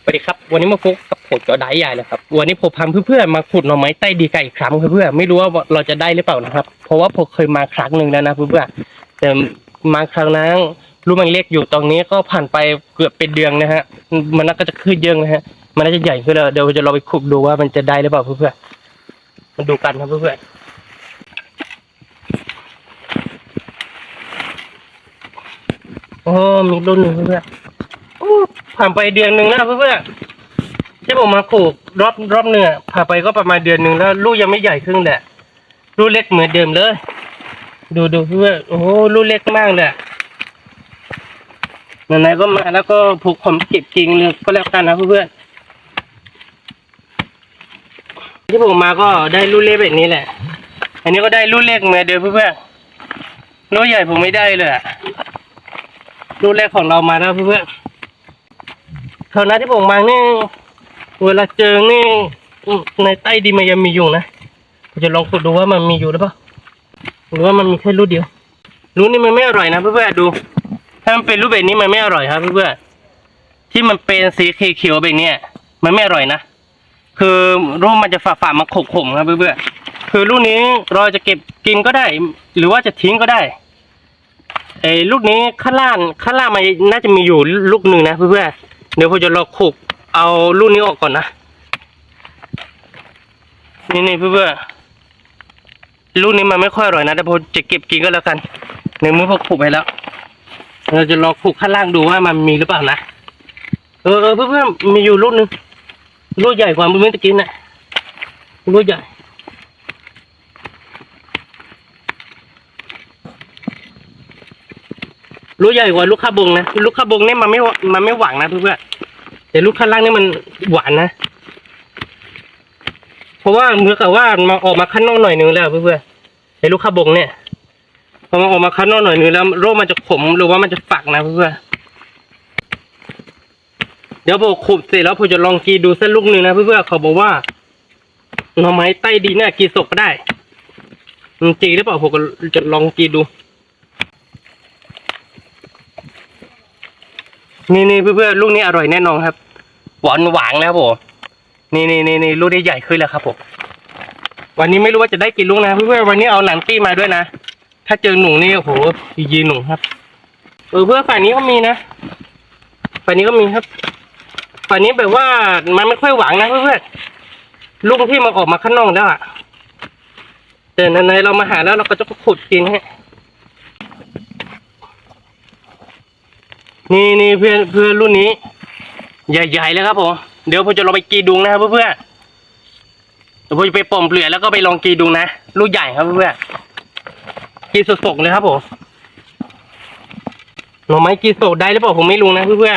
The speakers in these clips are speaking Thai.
สวัสดีครับวันนี้มาพบกับผมจอไดใหญ่เลยครับวันนี้ผมพาเพื่อนๆมาขุดหน่อไม้ใต้ดีกันอีกครั้งเพื่อนๆไม่รู้ว่าเราจะได้หรือเปล่านะครับเพราะว่าผมเคยมาครั้งหนึ่งแล้วนะเพื่อนๆแต่มาครั้งนั้นรูมันเล็กอยู่ตรงนี้ก็ผ่านไปเกือบเป็นเดือนนะฮะมันก็จะขึ้นเยอะนะฮะมันน่าจะใหญ่ขึ้นแล้วเดี๋ยวจะเราไปขุดดูว่ามันจะได้หรือเปล่าเพื่อนๆมาดูกันครับเพื่อนๆโอ้มีรุ่นหนึ่งเพื่อนๆผ่านไปเดือนหนึ่งแล้วเพื่อนๆที่ผมมาปลูกรอบเนื้อผ่านไปก็ประมาณเดือนหนึ่งแล้วลูกยังไม่ใหญ่ขึ้นแหละลูกเล็กเหมือนเดิมเลยดูเพื่อนโอ้โหลูกเล็กมากเลยไหนๆก็มาแล้วก็ผูกผมเก็บจริงเลยก็แล้วกันนะเพื่อนที่ผมมาก็ได้ลูกเล็กแบบนี้แหละอันนี้ก็ได้ลูกเล็กเหมือนเดิมเพื่อนลูกใหญ่ผมไม่ได้เลยลูกเล็กของเรามาแล้วเพื่อนคราวนั้นที่ผมมานี่เวลาเจอนี่ในใต้ดินมันยังมีอยู่นะผมจะลองขุดดูว่ามันมีอยู่หรือเปล่าหรือว่ามันมีแค่ลูกเดียวลูกนี้มันไม่อร่อยนะเพื่อนๆดูถ้ามันเป็นรูปแบบนี้มันไม่อร่อยครับเพื่อนๆที่มันเป็นสีเขียวๆแบบนี้มันไม่อร่อยนะคือรูปมันจะฝาๆมาขมๆครับเพื่อนๆคือลูกนี้เราจะเก็บกินก็ได้หรือว่าจะทิ้งก็ได้ลูกนี้ข้างล่างมันน่าจะมีอยู่ลูกหนึ่งนะเพื่อนๆเดี๋ยวผมจะลองขุดเอาลูกนี้ออกก่อนนะนี่เพื่อนๆลูกนี้มันไม่ค่อยอร่อยนะแต่ผมจะเก็บกินก็แล้วกันในเมื่อผมขุดไปแล้วเราจะลองขุดข้างล่างดูว่ามันมีหรือเปล่านะเพื่อนๆมีอยู่ลูกนึงลูกใหญ่กว่าเมื่อกี้น่ะลูกใหญ่ลูกใหญ่กว่าลูกข้าบงนะลูกข้าบงเนี่ยมันไม่หวานนะเพื่อนๆแต่ลูกข้างล่างนี่มันหวานนะเพราะว่าเหมือนกับว่ามันออกมาข้างนอกหน่อยนึงแล้วเพื่อนๆไอ้ลูกข้าบงเนี่ยพอมันออกมาข้างนอกหน่อยนึงแล้วโรคมันจะขมหรือว่ามันจะฝักนะเพื่อนเดี๋ยวผมขุดเสร็จแล้วผมจะลองกินดูสักลูกหนึ่งนะเพื่อนๆเขาบอกว่าหน่อไม้ใต้ดินเนี่ยกินสดก็ได้จริงหรือเปล่าผมก็จะลองกินดูนี่เพื่อนๆลูกนี้อร่อยแน่นอนครับหวานนะครับผมนี่ลูกนี้ใหญ่ขึ้นแล้วครับผมวันนี้ไม่รู้ว่าจะได้กี่ลูกนะเพื่อนๆวันนี้เอาหนังตี้มาด้วยนะถ้าเจอหนูนี่โอ้โหยีหนูครับเพื่อนฝ่ายนี้ก็มีนะฝ่ายนี้ก็มีครับฝ่ายนี้แบบว่ามันไม่ค่อยหวานนะเพื่อนๆลูกที่มันออกมาข้างนอกแล้วอ่ะแต่ในเรามาหาแล้วเราก็จะขุดกินให้นี่เพื่อนรุ่นนี้ใหญ่ๆเลยครับผมเดี๋ยวผมจะลองไปกีดุงนะครับเพื่อนเดี๋ยวผมจะไปป่อมเปลือกแล้วก็ไปลองกีดุงนะลูกใหญ่ครับเพื่อนกีสดๆเลยครับผมหน่อไม้กีสดได้หรือเปล่าผมไม่รู้นะเพื่อ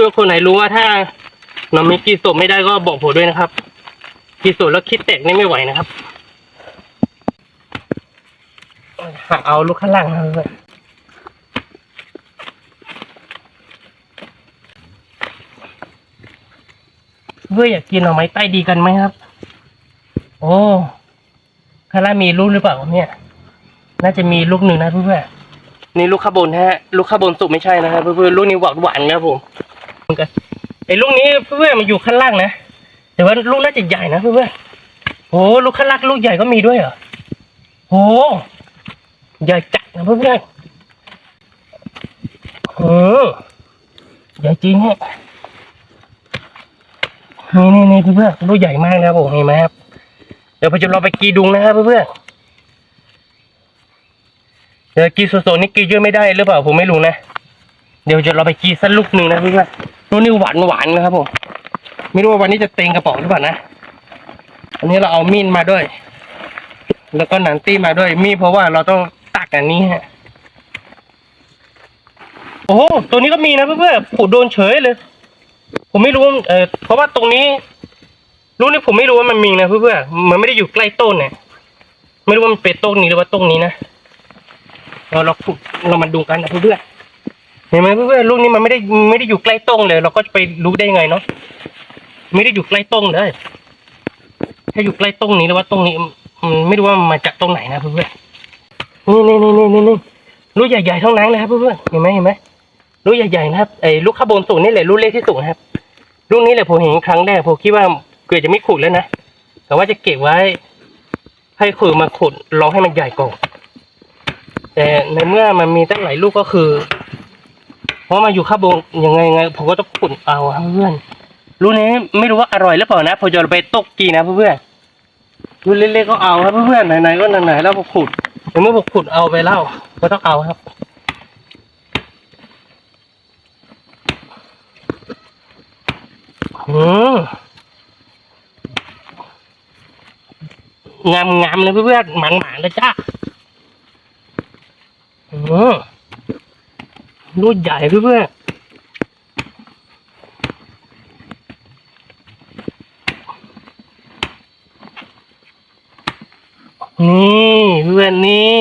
นคนไหนรู้ว่าถ้าหน่อไม้กีสดไม่ได้ก็บอกผมด้วยนะครับกีสดแล้วคิดแตกนี่ไม่ไหวนะครับหาเอาลูกข้างล่างนะเพื่อนอยากกินหน่อไม้ใต้ดีกันไหมครับโอ้ข้างล่างมีลูกหรือเปล่าเนี่ยน่าจะมีลูกหนึ่งนะเพื่อนนี่ลูกข้าบนฮะลูกข้าบนสุกไม่ใช่นะครับเพื่อนลูกนี้หวานนะครับผมไอ้ลูกนี้เพื่อนมันอยู่ข้างล่างนะแต่ว่าลูกน่าจะใหญ่นะเพื่อนโอ้ลูกข้างล่างลูกใหญ่ก็มีด้วยเหรอโอ้ใหญ่จัดนะเพื่อนใหญ่จริงฮะนี่เพื่อนลูกใหญ่มากนะครับผมเห็นไหมครับเดี๋ยวผมจะลองไปกีดุงนะครับเพื่อนเดี๋ยวกีโซนี่กีเยอะไม่ได้หรือเปล่าผมไม่รู้นะเดี๋ยวจะลองไปกีสักลูกหนึ่งนะเพื่อนลูกนี้หวานนะครับผมไม่รู้ว่าวันนี้จะเต็งกระป๋องหรือเปล่านะอันนี้เราเอามีดมาด้วยแล้วก็หนังตี้มาด้วยมีดเพราะว่าเราต้องตักอันนี้ฮะโอ้โหตัวนี้ก็มีนะเพื่อนๆโดนเฉยเลยผมไม่รู้เพราะว่าตรงนี้ลูกนี้ผมไม่รู้ว่ามันมีนะเพื่อนๆมันไม่ได้อยู่ใกล้ต้นเนี่ยไม่รู้ว่ามันเป็นต้นนี้หรือว่าต้นนี้นะเรามาดูกันนะเพื่อนๆเห็นไหมเพื่อนๆลูกนี้มันไม่ได้อยู่ใกล้ต้นเลยเราก็จะไปรู้ได้ไงเนาะไม่ได้อยู่ใกล้ต้นเลยถ้าอยู่ใกล้ต้นนี้หรือว่าต้นนี้ไม่รู้ว่ามันมาจากต้นไหนนะเพื่อนๆนี่ลูกใหญ่ๆทั้งนั้นเลยครับเพื่อนๆเห็นไหมลูกใหญ่ๆนะครับลูกข้าบนสูงนี่แหละลูกเล็กที่สุดครับ ลูกนี้แหละผมเห็นครั้งแรกผมคิดว่าเกิดจะไม่ขุดแล้วนะแต่ว่าจะเก็บไว้ ให้ขุดมาขุดลองให้มันใหญ่ก่อนแต่ในเมื่อมันมีตั้งหลายลูกก็คือ เพราะมาอยู่ข้างบนยังไงผมก็ต้องขุดเอาเพื่อนลูกนี้ไม่รู้ว่าอร่อยหรือเปล่านะพอจะไปตกกีนะเพื่อนลูกเล็กๆก็เอาครับเพื่อนไหนๆก็ไหนๆแล้วผมขุดเมื่อผมขุดเอาไปแล้วก็ต้องเอาครับงามเลยเพื่อนหมันเลยจ้าลูกใหญ่เพื่อนนี่เพื่อนนี่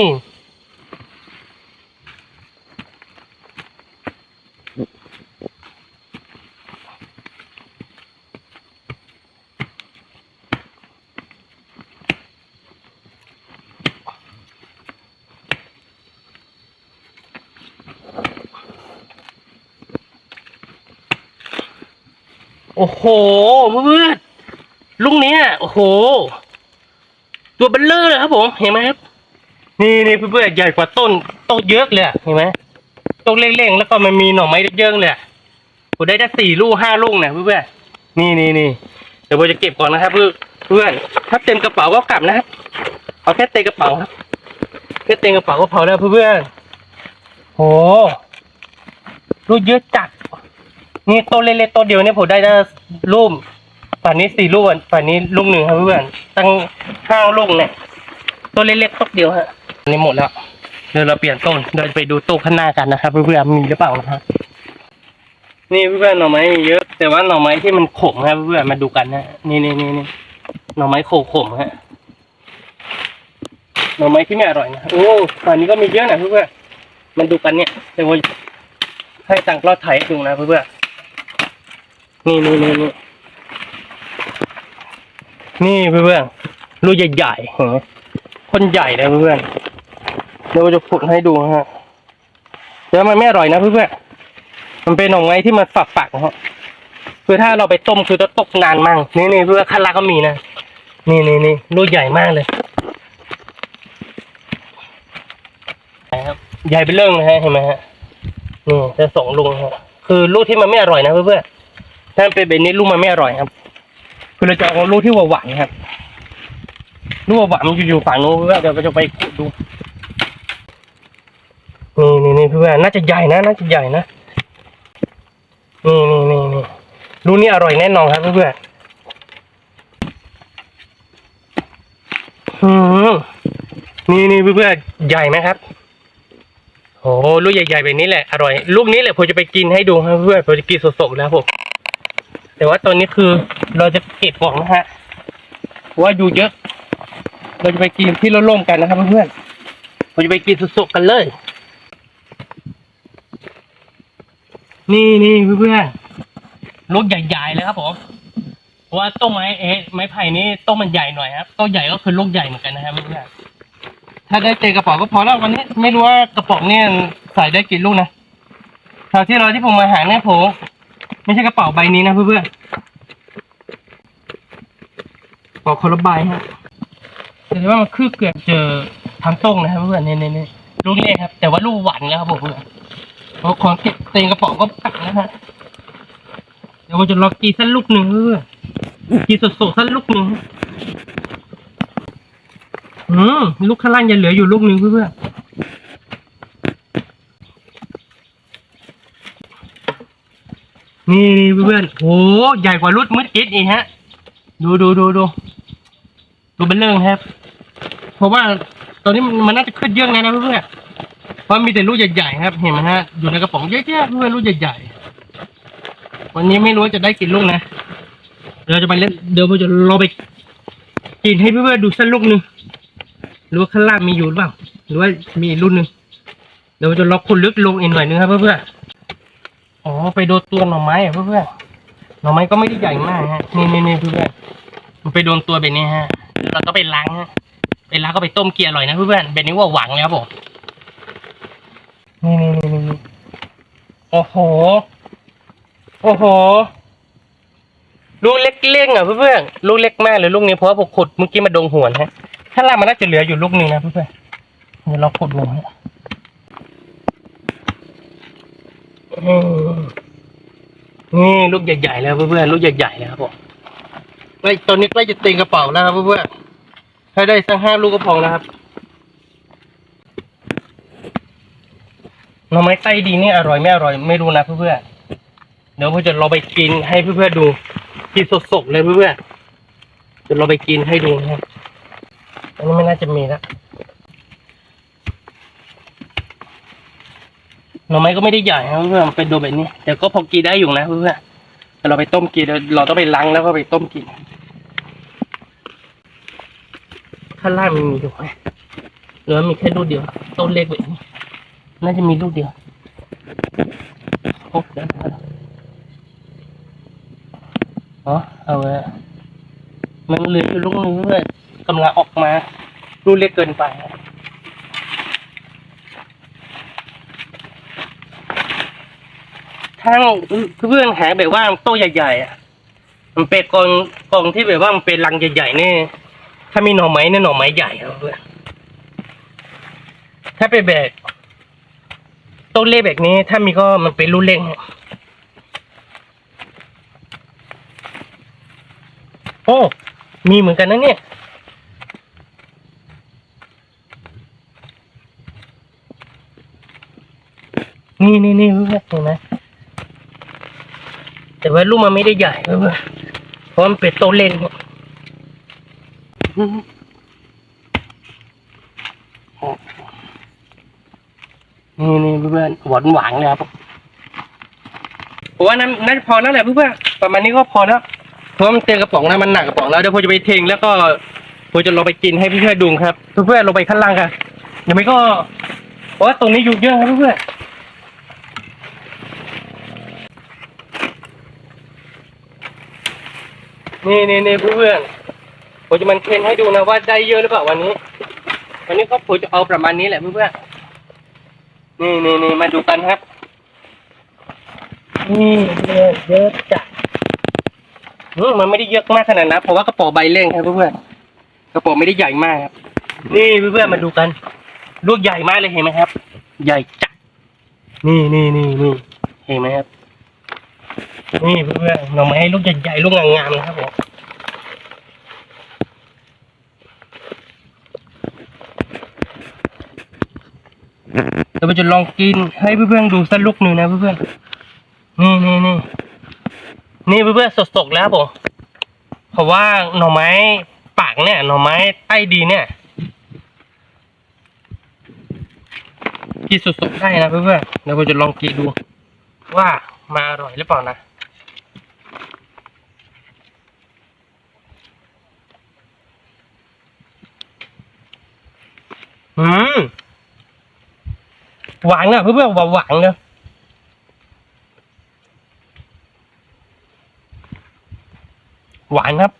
โอ้โหเพื่อนลูกนี้โอ้โหตัวเบลเลอร์เลยครับผมเห็นไหมครับนี่เพื่อนใหญ่กว่าต้นเยอะเลยเห็นไหมต้นเล็กๆแล้วก็มันมีหน่อไม้เยอะเลยผมได้4 ลูก 5 ลูกเนี่ยเพื่อนนี่เดี๋ยวผมจะเก็บก่อนนะครับเพื่อนถ้าเต็มกระเป๋าก็กลับนะครับเอาแค่เต็มกระเป๋าครับแค่เต็มกระเป๋าก็พอแล้วเพื่อนโหลูกเยอะจัดนี่ต้นเล็กๆต้นเดียวเนี่ยผมได้ลูกป่านนี้4 ลูกป่านนี้ลูก 1ครับเพื่อนตั้ง5 ลูกเนี่ยต้นเล็กๆต้นเดียวฮะนี่หมดแล้วเดี๋ยวเราเปลี่ยนต้นเดินไปดูต้นข้างหน้ากันนะครับเพื่อนมีหรือเปล่านะครับนี่เพื่อนหน่อไม้มีเยอะแต่ว่าหน่อไม้ที่มันขมครับเพื่อนมาดูกันนะนี่หน่อไม้ขมฮะหน่อไม้ที่ไม่อร่อยนะโอ้ป่านนี้ก็มีเยอะนะเพื่อนมันดูกันเนี่ยเดี๋ยวให้ต่างกล้องถ่ายดูนะเพื่อนนี่เพื่อนลูกใหญ่ๆคนใหญ่เลยเพื่อนเดี๋ยวจะขุดให้ดูฮะแต่มันไม่อร่อยนะเพื่อนมันเป็นหน่อไม้ที่มันฝักฮะคือถ้าเราไปต้มคือจะตกนานมากนี่เพื่อนคันลาก็มีนะนี่ลูกใหญ่มากเลยครับใหญ่เป็นเรื่องเลยฮะเห็นไหมฮะนี่จะส่งลุงฮะคือลูกที่มันไม่อร่อยนะเพื่อนถ้าเป็นแบบนี้ลูกมันไม่อร่อยครับคือเราจะเอาลูกที่หวานครับลูกหวานมันอยู่ฝั่งนู้นเพื่อนเดี๋ยวเราจะไปขุดดูนี่เพื่อนน่าจะใหญ่นะนี่ลูกนี้อร่อยแน่นอนครับเพื่อนนี่เพื่อนใหญ่ไหมครับโอ้ลูกใหญ่ๆแบบนี้แหละอร่อยลูกนี้แหละผมจะไปกินให้ดูครับเพื่อนผมจะกินสดๆแล้วผมแต่ว่าตอนนี้คือเราจะเก็บของนะฮะว่าอยู่เยอะเราจะไปกินที่ร่มๆกันนะครับเพื่อนผมจะไปกินสดๆกันเลยนี่เพื่อนลูกใหญ่ๆเลยครับผมเพราะว่าต้นไม้ไผ่นี้ต้นมันใหญ่หน่อยครับต้นใหญ่ก็คือลูกใหญ่เหมือนกันนะครับเพื่อนถ้าได้เต็มกระเป๋าก็พอแล้ววันนี้ไม่รู้ว่ากระป๋องเนี่ยใส่ได้กี่ลูกนะคราวที่ผมมาหาเนี่ยผมไม่ใช่กระเป๋าใบนี้นะเพื่อนกระเป๋าคนละใบฮะแต่ว่ามันคือเกือบเจอทั้งต้งนะครับเพื่อนนี่ลูกเล็กครับแต่ว่าลูกหวานแล้วครับผมเพื่อนเพราะของเก็บเต็มกระเป๋าก็ตักนะฮะเดี๋ยวผมจะลองกินสักลูกหนึ่งเพื่อนกินสดๆสักลูกหนึ่งลูกข้างล่างยังเหลืออยู่ลูกหนึ่งเพื่อนนี่เพื่อนโหใหญ่กว่าลูกมืดกิ๊ดอีกฮะดูเป็นเรื่องครับเพราะว่าตอนนี้มันน่าจะขึ้นเยอะนะเพื่อนเพราะมีแต่ลูกใหญ่ๆครับเห็นไหมฮะอยู่ในกระป๋องเยอะๆเพื่อนลูกใหญ่ๆวันนี้ไม่รู้จะได้กี่ลูกนะเราจะไปเล่นเดี๋ยวเราจะรอไปกินให้เพื่อนๆดูสักลูกหนึ่งหรือว่าข้างล่างมีอยู่หรือเปล่าหรือว่ามีลูกหนึ่งเดี๋ยวเราจะล็อกคนลึกลงอีกหน่อยนึงครับเพื่อนๆอ๋อไปโดนตัวหน่อไม้เพื่อนๆหน่อไม้ก็ไม่ได้ใหญ่มากฮะนี่เพื่อนๆมันไปโดนตัวแบบนี้ฮะเราก็ไปล้างฮะไปล้างก็ไปต้มเกลียอร่อยนะเพื่อนๆแบบนี้ว่าหวังแล้วผมนี่โอ้โห ลูกเล็กๆอ่ะเพื่อนๆลูกเล็กมากเลยลูกนี้เพราะว่าผมขุดเมื่อกี้มาดงหวนฮะถ้าล่างมันน่าจะเหลืออยู่ลูกนึงนะเพื่อนๆเดี๋ยวเราขุดลงฮะนี่ลูกใหญ่ๆแล้วเพื่อนๆลูกใหญ่ๆแล้วครับผมตอนนี้ใกล้จะเต็มกระเป๋าแล้วครับเพื่อนๆถ้าได้สัก5 ลูกก็พอแล้วครับหน่อไม้ไต้ดีนี่อร่อยไม่อร่อยไม่รู้นะเพื่อนๆเดี๋ยวผมจะเราไปกินให้เพื่อนๆดูกินสดๆเลยเพื่อนๆเดี๋ยวเราไปกินให้ดูนะครับอันนี้ไม่น่าจะมีแล้วหน่อไม้ก็ไม่ได้ใหญ่นะเพื่อนๆเป็นดูแบบนี้แต่ก็พอกินได้อยู่นะเพื่อนๆแต่เราไปต้มกินเราต้องไปล้างแล้วก็ไปต้มกินข้างล่างมันมีอยู่ไหมหรือว่ามีแค่ลูกเดียวต้นเล็กแบบนี้น่าจะมีลูกเดียวโอ้เดี๋ยวอ๋อเอาไว้มันเหลืออยู่ลูกนึงเพื่อนกำลังออกมาลูกเล็กเกินไปทางเพื่อนหาแบบว่าโตใหญ่ๆอ่ะมันเป็นกองที่แบบว่ามันเป็นรังใหญ่ๆนี่ถ้ามีหน่อไม้เนี่ยหน่อไม้ใหญ่ครับเพื่อนถ้าเป็นแบบต้นเล็กแบบนี้ถ้ามีก็มันเป็นลูกเล็กโอ้มีเหมือนกันนะเนี่ยนี่เพื่อนเห็นไหมแต่ว่าลูกมันไม่ได้ใหญ่เพื่อนเพราะมันเป็นต้นเล็กนี่เพื่อนหวานเลยครับผมว่านั้นน่าจะพอแล้วแหละเพื่อนประมาณนี้ก็พอแล้วเพราะมันเต็มกระป๋องแล้วมันหนักกระป๋องแล้วเดี๋ยวผมจะไปเทงแล้วก็ผมจะลงไปกินให้เพื่อนๆดูครับเพื่อนๆลงไปข้างล่างกันเดี๋ยวไม่ก็เพราะว่าตรงนี้ยุงเยอะครับเพื่อนนี่เพื่อนผมจะมันเทนให้ดูนะว่าได้เยอะหรือเปล่าวันนี้ก็ผมจะเอาประมาณนี้แหละเพื่อนนี่มาดูกันครับนี่เยอะจัดมันไม่ได้เยอะมากขนาดนั้นเพราะว่ากระป๋องใบเล่งครับเพื่อนกระป๋องไม่ได้ใหญ่มากครับนี่เพื่อนมาดูกันลูกใหญ่มากเลยเห็นไหมครับใหญ่จัดนี่เห็นไหมครับนี่เพื่อนหน่อไม้ลูกใหญ่ๆลูกงามๆนะครับผมเดี๋ยวเราจะลองกินให้เพื่อนๆดูสักลูกหนึ่งนะเพื่อนๆนี่เพื่อนๆสดๆแล้วผมเพราะว่าหน่อไม้ปากเนี่ยหน่อไม้ใต้ดีเนี่ยกินสดๆได้นะเพื่อนๆเดี๋ยวผมจะลองกินดูว่ามาอร่อยหรือเปล่านะหวานอ่ะเพื่อนๆหวานเลยหวานครับ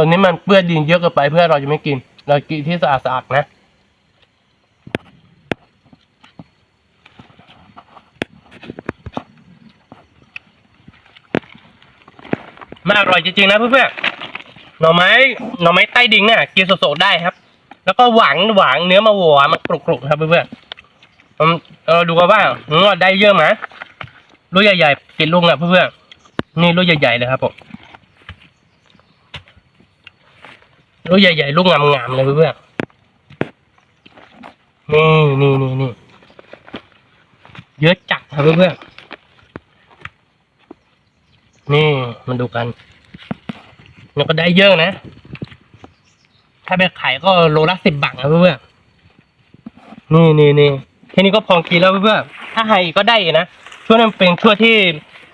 ตอนนี้มันเปื้อนดินเยอะเกินไปเพื่อเราจะไม่กินเรากินที่สะอาดๆนะมันอร่อยจริงๆนะเพื่อนๆหน่อไม้ใต้ดินเนี่ยกินสดๆได้ครับแล้วก็หวานเนื้อมาหวานมันกรุบๆครับเพื่อนๆเราดูกันว่าได้เยอะไหมลูกใหญ่ๆกินลูกนะเพื่อนๆนี่ลูกใหญ่ๆเลยครับผมลูกใหญ่ๆลูกงามๆเลยเพื่อนๆนี่เยอะจัดครับเพื่อนๆนี่มาดูกันแล้วก็ได้เยอะนะ ถ้าไปขายก็โลละ10 บาทนะเพื่อนๆนี่แค่นี้ก็พอกินแล้วเพื่อนๆถ้าให้อีกก็ได้อีกนะช่วงนั้นเป็นช่วงที่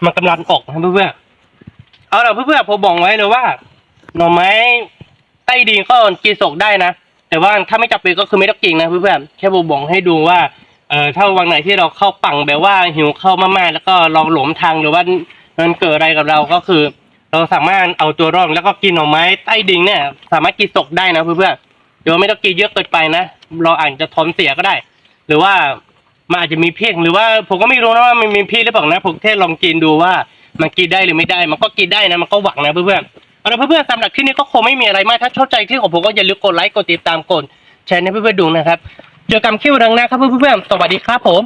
มันกำลังออกนะเพื่อนๆเอาล่ะเพื่อนๆผมบอกไว้เลยว่าหน่อไม้ใต้ดินก็กินสดได้นะแต่ว่าถ้าไม่จับเป็นก็คือไม่ต้องกินนะเพื่อนๆแค่ผมบอกให้ดูว่าถ้าวันไหนที่เราเข้าปังแบบว่าหิวเข้ามากๆแล้วก็ลองหลงทางหรือว่ามันเกิดอะไรกับเราก็คือ เราสามารถเอาตัวรอดแล้วก็กินหน่อไม้ใต้ดินเนี่ยสามารถกินสดได้นะเพื่อนๆเดี๋ยวไม่ต้องกินเยอะเกินไปนะเราอาจจะท้องเสียก็ได้ หรือว่ามันอาจจะมีพิษหรือว่าผมก็ไม่รู้นะว่ามันมีพิษหรือเปล่านะผมแค่ลองกินดูว่ามันกินได้หรือไม่ได้มันก็กินได้นะมันก็หวังนะเพื่อนๆเอาละเพื่อนๆสำหรับคลิปนี้ก็คงไม่มีอะไรมากถ้าชอบใจที่ของผมก็อย่าลืมกดไลค์กดติดตามกดแชร์ให้เพื่อนๆดูนะครับเจอกันคลิปหน้าครับเพื่อนๆสวัสดีครับผม